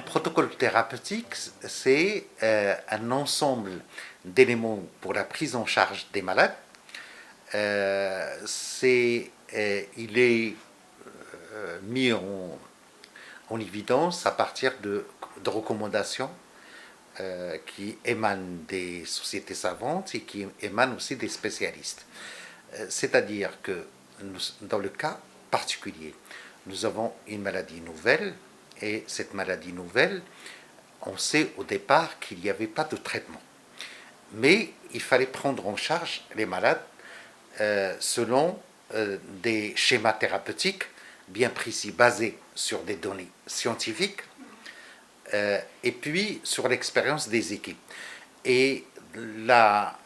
protocole thérapeutique, c'est un ensemble d'éléments pour la prise en charge des malades. Il est mis en évidence à partir de recommandations qui émanent des sociétés savantes et qui émanent aussi des spécialistes. C'est-à-dire que dans le cas particulier, nous avons une maladie nouvelle, et cette maladie nouvelle, on sait au départ qu'il n'y avait pas de traitement. Mais il fallait prendre en charge les malades selon des schémas thérapeutiques bien précis, basés sur des données scientifiques, et puis sur l'expérience des équipes. Et là,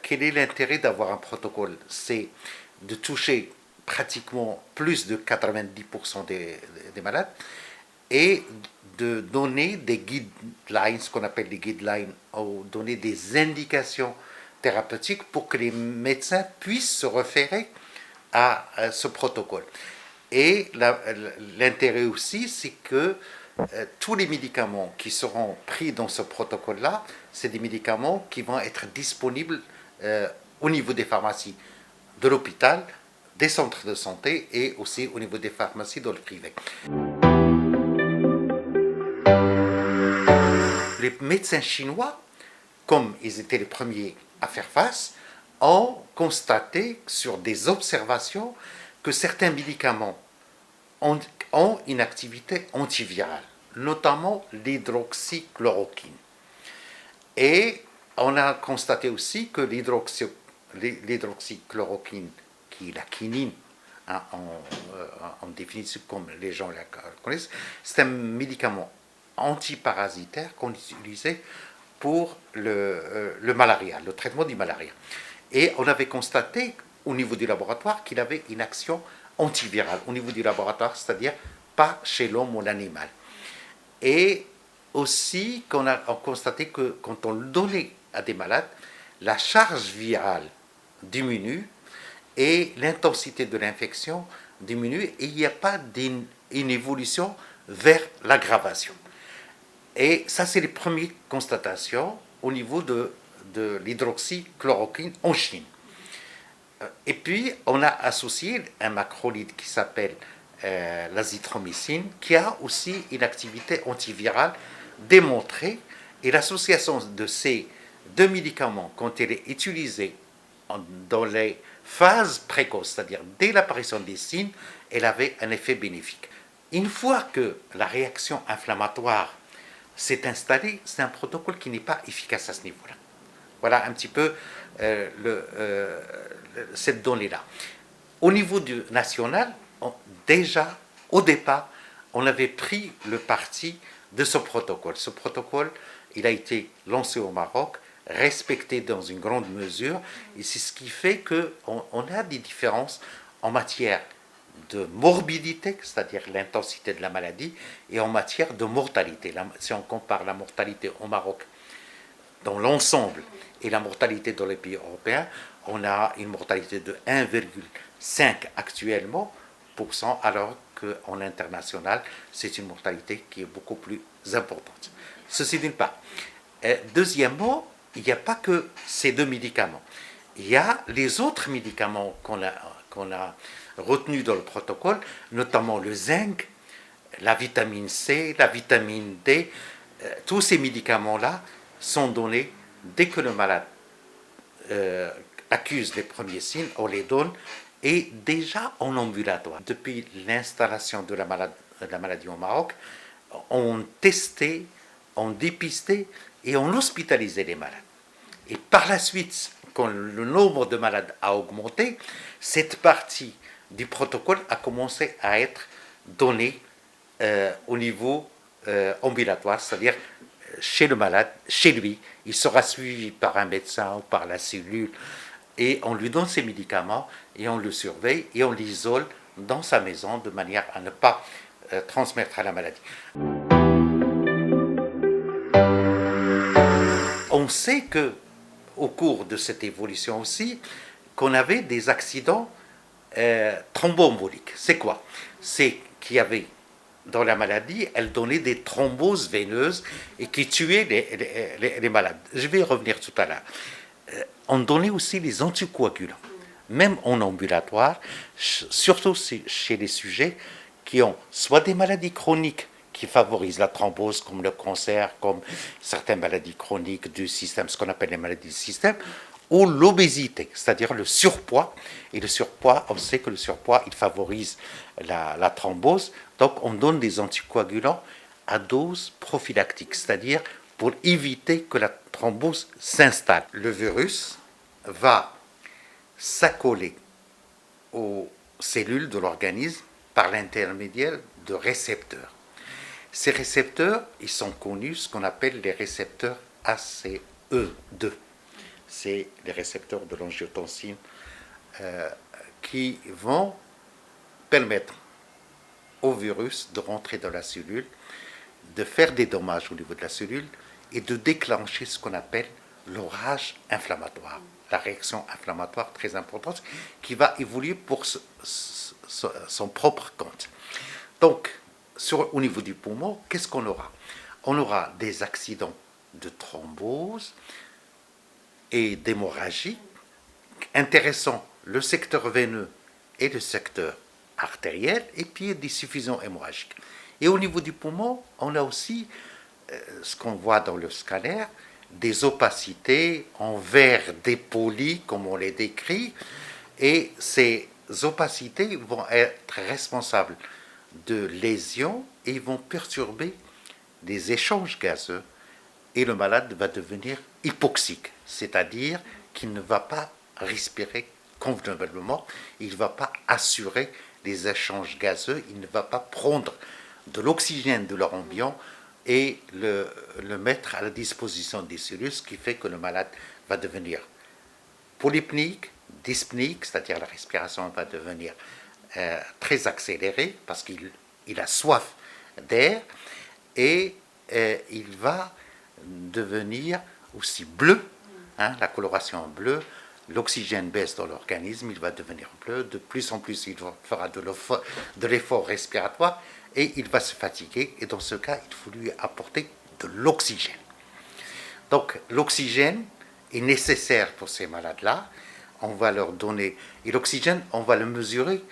quel est l'intérêt d'avoir un protocole? C'est de toucher pratiquement plus de 90% des malades et de donner des guidelines, ce qu'on appelle des guidelines, ou donner des indications thérapeutiques pour que les médecins puissent se référer à ce protocole. Et l'intérêt aussi, c'est que tous les médicaments qui seront pris dans ce protocole-là, c'est des médicaments qui vont être disponibles au niveau des pharmacies de l'hôpital, des centres de santé et aussi au niveau des pharmacies dans le privé. Les médecins chinois, comme ils étaient les premiers à faire face, ont constaté sur des observations que certains médicaments ont une activité antivirale, notamment l'hydroxychloroquine. Et on a constaté aussi que l'hydroxychloroquine, qui est la quinine, hein, en définitive comme les gens la connaissent, c'est un médicament antiparasitaire qu'on utilisait pour le malaria, le traitement du malaria. Et on avait constaté au niveau du laboratoire qu'il avait une action antivirale au niveau du laboratoire, c'est-à-dire pas chez l'homme ou l'animal. Et aussi qu'on a constaté que quand on le donnait à des malades, la charge virale diminue et l'intensité de l'infection diminue et il n'y a pas une évolution vers l'aggravation. Et ça, c'est les premières constatations au niveau de l'hydroxychloroquine en Chine. Et puis, on a associé un macrolide qui s'appelle l'azithromycine, qui a aussi une activité antivirale démontrée. Et l'association de ces deux médicaments, quand elle est utilisée dans les phases précoces, c'est-à-dire dès l'apparition des signes, elle avait un effet bénéfique. Une fois que la réaction inflammatoire s'est installée, c'est un protocole qui n'est pas efficace à ce niveau-là. Voilà un petit peu cette donnée-là. Au niveau national, déjà, au départ, on avait pris le parti de ce protocole. Ce protocole, il a été lancé au Maroc, respecté dans une grande mesure, et c'est ce qui fait qu'on a des différences en matière de morbidité, c'est-à-dire l'intensité de la maladie, et en matière de mortalité. Si on compare la mortalité au Maroc dans l'ensemble et la mortalité dans les pays européens, on a une mortalité de 1,5 actuellement, alors qu'en international, c'est une mortalité qui est beaucoup plus importante. Ceci d'une part. Deuxièmement, il n'y a pas que ces deux médicaments. Il y a les autres médicaments qu'on a retenus dans le protocole, notamment le zinc, la vitamine C, la vitamine D. Tous ces médicaments-là sont donnés dès que le malade accuse les premiers signes, on les donne, et déjà en ambulatoire. Depuis l'installation de la maladie au Maroc, on testait, on dépistait et on hospitalisait les malades. Et par la suite, quand le nombre de malades a augmenté, cette partie du protocole a commencé à être donnée au niveau ambulatoire, c'est-à-dire chez le malade, chez lui. Il sera suivi par un médecin ou par la cellule et on lui donne ses médicaments et on le surveille et on l'isole dans sa maison de manière à ne pas transmettre à la maladie. On sait que au cours de cette évolution aussi, qu'on avait des accidents thromboemboliques. C'est quoi? C'est qu'il y avait dans la maladie, elle donnait des thromboses veineuses et qui tuaient les malades. Je vais y revenir tout à l'heure. On donnait aussi les anticoagulants, même en ambulatoire, surtout chez les sujets qui ont soit des maladies chroniques qui favorisent la thrombose, comme le cancer, comme certaines maladies chroniques du système, ce qu'on appelle les maladies du système, ou l'obésité, c'est-à-dire le surpoids. Et le surpoids, on sait que le surpoids, il favorise la thrombose. Donc, on donne des anticoagulants à dose prophylactique, c'est-à-dire pour éviter que la thrombose s'installe. Le virus va s'accoler aux cellules de l'organisme par l'intermédiaire de récepteurs. Ces récepteurs, ils sont connus, ce qu'on appelle les récepteurs ACE2. C'est les récepteurs de l'angiotensine qui vont permettre au virus de rentrer dans la cellule, de faire des dommages au niveau de la cellule et de déclencher ce qu'on appelle l'orage inflammatoire, la réaction inflammatoire très importante qui va évoluer pour son propre compte. Donc, au niveau du poumon, qu'est-ce qu'on aura? On aura des accidents de thrombose et d'hémorragie intéressant le secteur veineux et le secteur artériel, et puis des suffusions hémorragiques. Et au niveau du poumon, on a aussi ce qu'on voit dans le scanner, des opacités en verre dépoli, comme on les décrit, et ces opacités vont être responsables de lésions et vont perturber les échanges gazeux, et le malade va devenir hypoxique, c'est-à-dire qu'il ne va pas respirer convenablement, il ne va pas assurer les échanges gazeux, il ne va pas prendre de l'oxygène de leur ambiant et le mettre à la disposition des cellules, ce qui fait que le malade va devenir polypnique, dyspnique, c'est-à-dire la respiration va devenir très accélérée parce qu'il a soif d'air, et il va devenir aussi bleu, la coloration bleue, l'oxygène baisse dans l'organisme, il va devenir bleu, de plus en plus il fera de l'effort respiratoire et il va se fatiguer, et dans ce cas il faut lui apporter de l'oxygène. Donc l'oxygène est nécessaire pour ces malades-là, on va leur donner, et l'oxygène on va le mesurer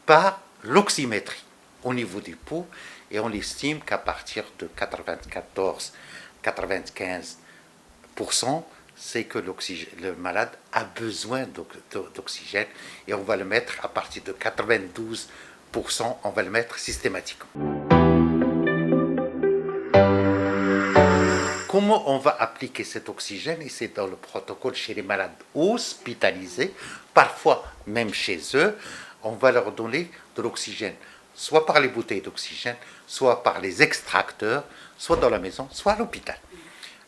par l'oxymétrie au niveau du pouls, et on estime qu'à partir de 94-95%, c'est que le malade a besoin d'oxygène, et on va le mettre à partir de 92%, on va le mettre systématiquement. Comment on va appliquer cet oxygène? Et c'est dans le protocole chez les malades hospitalisés, parfois même chez eux, on va leur donner de l'oxygène, soit par les bouteilles d'oxygène, soit par les extracteurs, soit dans la maison, soit à l'hôpital.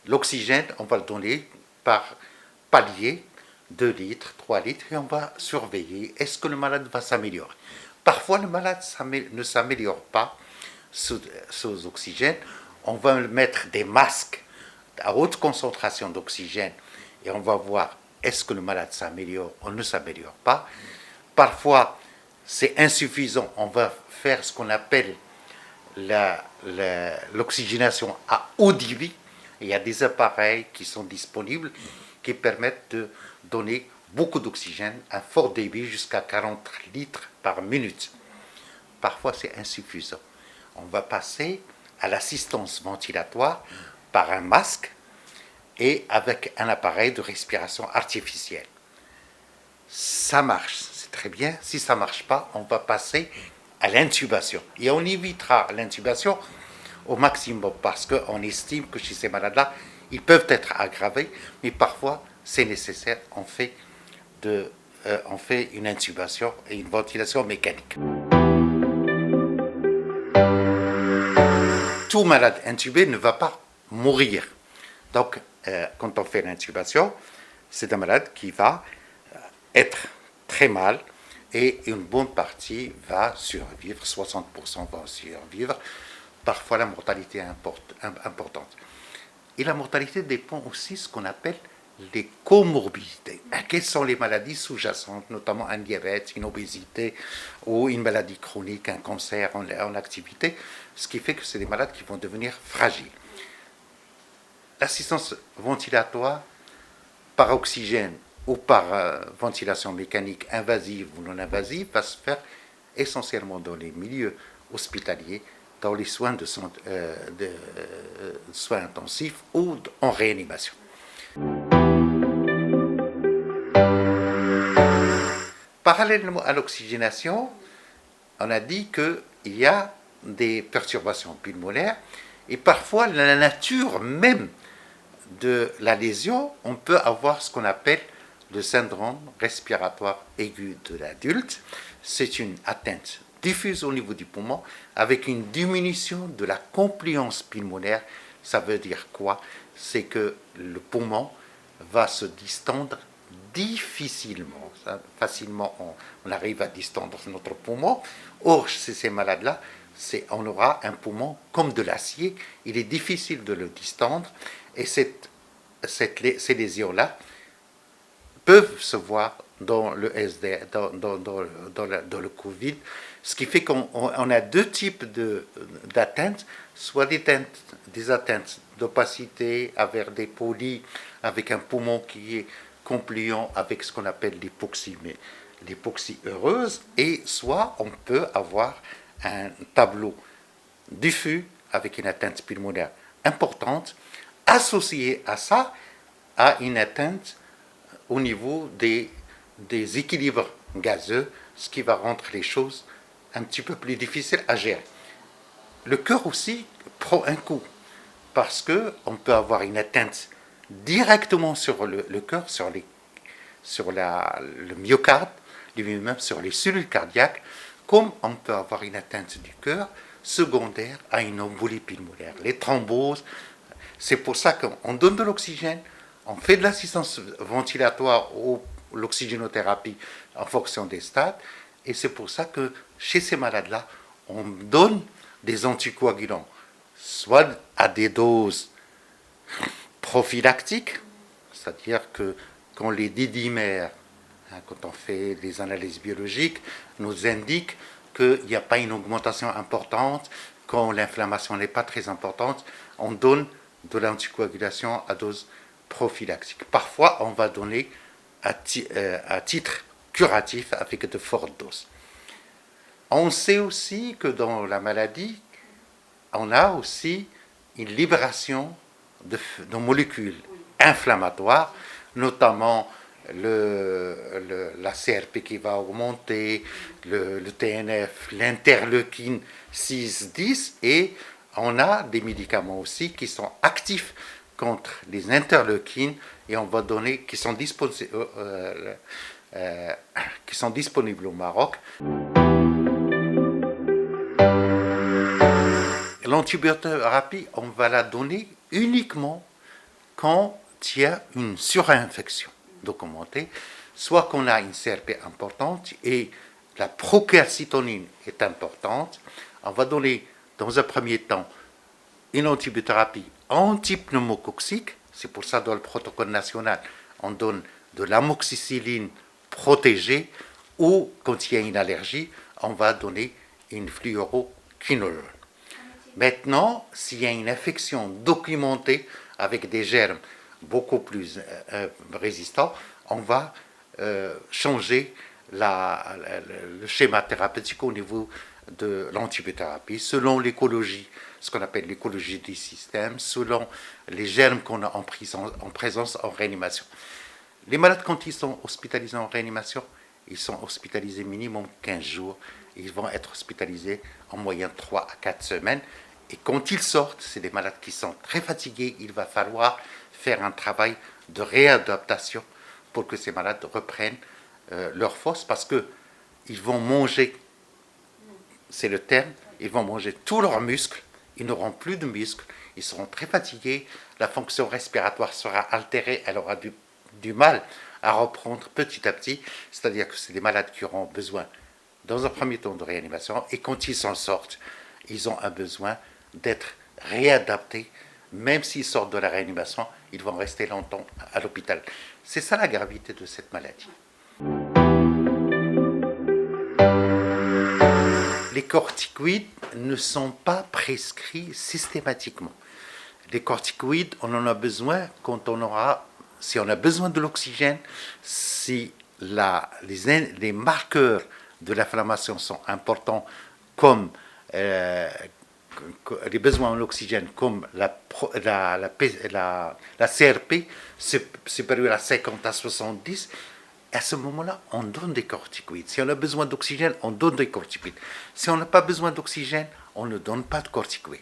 L'oxygène, on va le donner par palier, 2 litres, 3 litres, et on va surveiller, est-ce que le malade va s'améliorer? Parfois, le malade ne s'améliore pas sous oxygène, on va mettre des masques à haute concentration d'oxygène, et on va voir, est-ce que le malade s'améliore ou ne s'améliore pas? Parfois, c'est insuffisant, on va faire ce qu'on appelle l'oxygénation à haut débit. Il y a des appareils qui sont disponibles qui permettent de donner beaucoup d'oxygène à fort débit jusqu'à 40 litres par minute. Parfois, c'est insuffisant. On va passer à l'assistance ventilatoire par un masque et avec un appareil de respiration artificielle. Ça marche, c'est très bien. Si ça ne marche pas, on va passer à l'intubation. Et on évitera l'intubation au maximum parce qu'on estime que chez ces malades-là, ils peuvent être aggravés, mais parfois c'est nécessaire, on fait une intubation et une ventilation mécanique. Tout malade intubé ne va pas mourir. Donc, quand on fait l'intubation, c'est un malade qui va être très mal, et une bonne partie va survivre, 60% vont survivre. Parfois, la mortalité est importante. Et la mortalité dépend aussi de ce qu'on appelle les comorbidités. Quelles sont les maladies sous-jacentes, notamment un diabète, une obésité ou une maladie chronique, un cancer en activité, ce qui fait que c'est des malades qui vont devenir fragiles. L'assistance ventilatoire par oxygène ou par ventilation mécanique invasive ou non invasive va se faire essentiellement dans les milieux hospitaliers, dans les soins, soins intensifs ou en réanimation. Parallèlement à l'oxygénation, on a dit qu'il y a des perturbations pulmonaires et parfois la nature même de la lésion, on peut avoir ce qu'on appelle le syndrome respiratoire aigu de l'adulte. C'est une atteinte diffuse au niveau du poumon avec une diminution de la compliance pulmonaire. Ça veut dire quoi? C'est que le poumon va se distendre difficilement. Facilement, on arrive à distendre notre poumon. Or, chez ces malades-là, on aura un poumon comme de l'acier. Il est difficile de le distendre. Et ces lésions-là peuvent se voir dans le SD, dans le Covid, ce qui fait qu'on a deux types d'atteintes, soit des atteintes d'opacité avec des polis, avec un poumon qui est compliant avec ce qu'on appelle l'hypoxie, mais l'hypoxie heureuse, et soit on peut avoir un tableau diffus avec une atteinte pulmonaire importante, associée à ça, à une atteinte au niveau des équilibres gazeux, ce qui va rendre les choses un petit peu plus difficiles à gérer. Le cœur aussi prend un coup, parce qu'on peut avoir une atteinte directement sur le cœur, sur le myocarde, même sur les cellules cardiaques, comme on peut avoir une atteinte du cœur secondaire à une embolie pulmonaire, les thromboses. C'est pour ça qu'on donne de l'oxygène, on fait de l'assistance ventilatoire ou l'oxygénothérapie en fonction des stades, et c'est pour ça que chez ces malades-là, on donne des anticoagulants, soit à des doses prophylactiques, c'est-à-dire que quand les dédimères, quand on fait des analyses biologiques, nous indiquent qu'il n'y a pas une augmentation importante, quand l'inflammation n'est pas très importante, on donne de l'anticoagulation à dose prophylactique. Parfois, on va donner à titre curatif avec de fortes doses. On sait aussi que dans la maladie, on a aussi une libération de molécules inflammatoires, notamment la CRP qui va augmenter, le TNF, l'interleukine 6-10, et on a des médicaments aussi qui sont actifs contre les interleukines et on va donner qui sont disponibles au Maroc. L'antibiothérapie, on va la donner uniquement quand il y a une surinfection documentée, soit qu'on a une CRP importante et la procalcitonine est importante. On va donner dans un premier temps une antibiothérapie antipneumococcique. C'est pour ça dans le protocole national, on donne de l'amoxicilline protégée, ou quand il y a une allergie, on va donner une fluoroquinolone. Maintenant, s'il y a une infection documentée avec des germes beaucoup plus résistants, on va changer le schéma thérapeutique au niveau de l'antibiothérapie, selon l'écologie, ce qu'on appelle l'écologie du système, selon les germes qu'on a en présence en réanimation. Les malades, quand ils sont hospitalisés en réanimation, ils sont hospitalisés minimum 15 jours. Ils vont être hospitalisés en moyenne 3 à 4 semaines. Et quand ils sortent, c'est des malades qui sont très fatigués. Il va falloir faire un travail de réadaptation pour que ces malades reprennent leur force, parce qu'ils vont manger, c'est le terme, ils vont manger tous leurs muscles, ils n'auront plus de muscles, ils seront très fatigués, la fonction respiratoire sera altérée, elle aura du mal à reprendre petit à petit, c'est-à-dire que c'est des malades qui auront besoin, dans un premier temps, de réanimation, et quand ils s'en sortent, ils ont un besoin d'être réadaptés, même s'ils sortent de la réanimation, ils vont rester longtemps à l'hôpital. C'est ça la gravité de cette maladie. Les corticoïdes ne sont pas prescrits systématiquement. Les corticoïdes, on en a besoin si on a besoin de l'oxygène, si les marqueurs de l'inflammation sont importants, comme les besoins en oxygène, comme la CRP supérieure à 50 à 70, à ce moment-là, on donne des corticoïdes. Si on a besoin d'oxygène, on donne des corticoïdes. Si on n'a pas besoin d'oxygène, on ne donne pas de corticoïdes.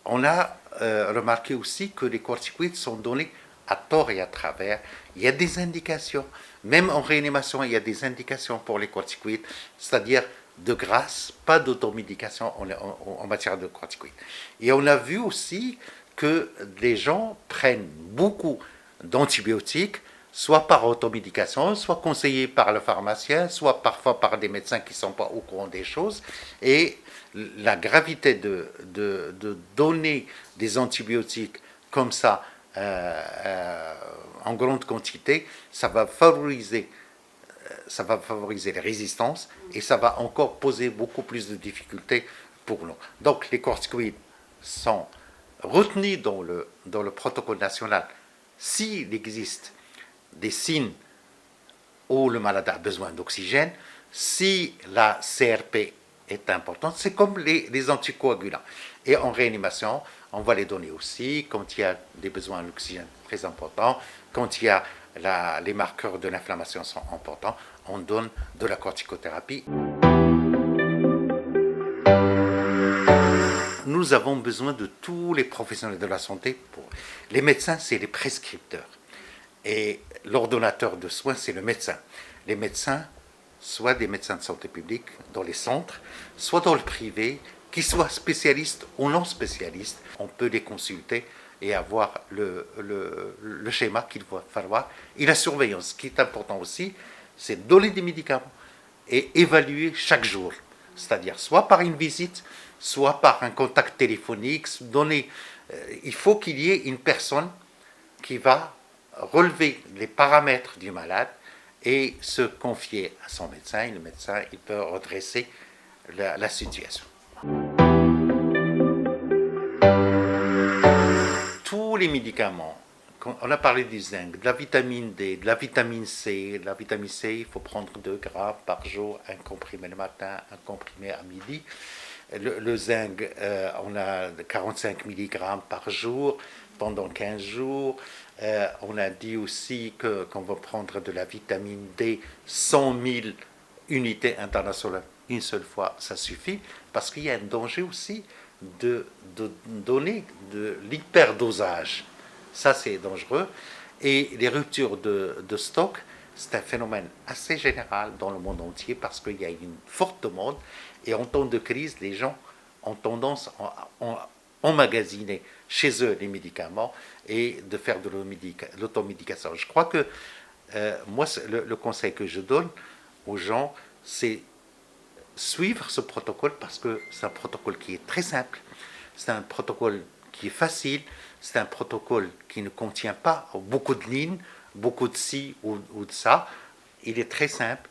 On a remarqué aussi que les corticoïdes sont donnés à tort et à travers. Il y a des indications, même en réanimation, il y a des indications pour les corticoïdes, c'est-à-dire de grâce, pas d'automédication en matière de corticoïdes. Et on a vu aussi que les gens prennent beaucoup d'antibiotiques, soit par automédication, soit conseillés par le pharmacien, soit parfois par des médecins qui ne sont pas au courant des choses. Et la gravité de donner des antibiotiques comme ça en grande quantité, ça va favoriser les résistances et ça va encore poser beaucoup plus de difficultés pour nous. Donc les corticoïdes sont retenus dans le protocole national s'il existe des signes où le malade a besoin d'oxygène, si la CRP est importante, c'est comme les anticoagulants. Et en réanimation, on va les donner aussi quand il y a des besoins d'oxygène très importants, quand il y a les marqueurs de l'inflammation sont importants, on donne de la corticothérapie. Nous avons besoin de tous les professionnels de la santé. Les médecins, c'est les prescripteurs. Et l'ordonnateur de soins, c'est le médecin. Les médecins, soit des médecins de santé publique dans les centres, soit dans le privé, qu'ils soient spécialistes ou non spécialistes, on peut les consulter et avoir le schéma qu'il va falloir. Et la surveillance, ce qui est important aussi, c'est donner des médicaments et évaluer chaque jour. C'est-à-dire soit par une visite, soit par un contact téléphonique. Il faut qu'il y ait une personne qui va relever les paramètres du malade et se confier à son médecin. Et le médecin, il peut redresser la situation. Tous les médicaments, on a parlé du zinc, de la vitamine D, de la vitamine C. La vitamine C, il faut prendre 2 grammes par jour, un comprimé le matin, un comprimé à midi. Le zinc, on a 45 mg par jour pendant 15 jours. On a dit aussi qu'on va prendre de la vitamine D 100 000 unités internationales une seule fois, ça suffit, parce qu'il y a un danger aussi de donner de l'hyperdosage. Ça, c'est dangereux. Et les ruptures de stock, c'est un phénomène assez général dans le monde entier parce qu'il y a une forte demande. Et en temps de crise, les gens ont tendance à emmagasiner chez eux les médicaments et de faire de l'automédication. Je crois que moi, le conseil que je donne aux gens, c'est suivre ce protocole parce que c'est un protocole qui est très simple, c'est un protocole qui est facile, c'est un protocole qui ne contient pas beaucoup de lignes, beaucoup de ci ou de ça. Il est très simple.